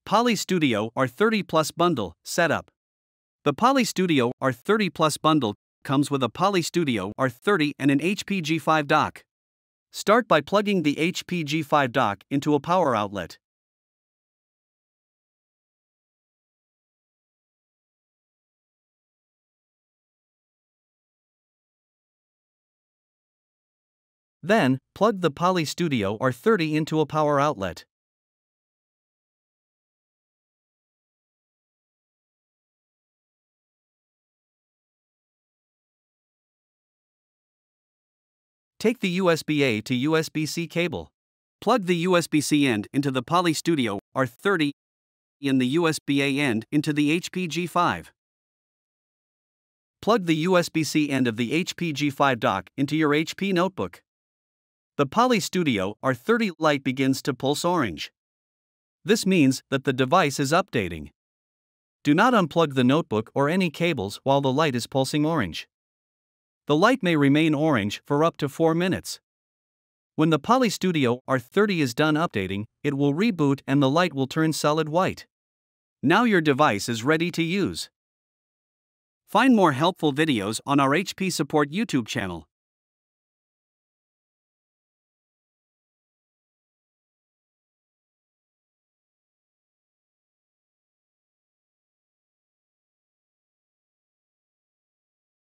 Poly Studio R30 Plus Bundle Setup. The Poly Studio R30 Plus Bundle comes with a Poly Studio R30 and an HPG5 dock. Start by plugging the HPG5 dock into a power outlet. Then, plug the Poly Studio R30 into a power outlet. Take the USB-A to USB-C cable. Plug the USB-C end into the Poly Studio R30 and the USB-A end into the HPG5. Plug the USB-C end of the HPG5 dock into your HP notebook. The Poly Studio R30 light begins to pulse orange. This means that the device is updating. Do not unplug the notebook or any cables while the light is pulsing orange. The light may remain orange for up to 4 minutes. When the Poly Studio R30 is done updating, it will reboot and the light will turn solid white. Now your device is ready to use. Find more helpful videos on our HP Support YouTube channel.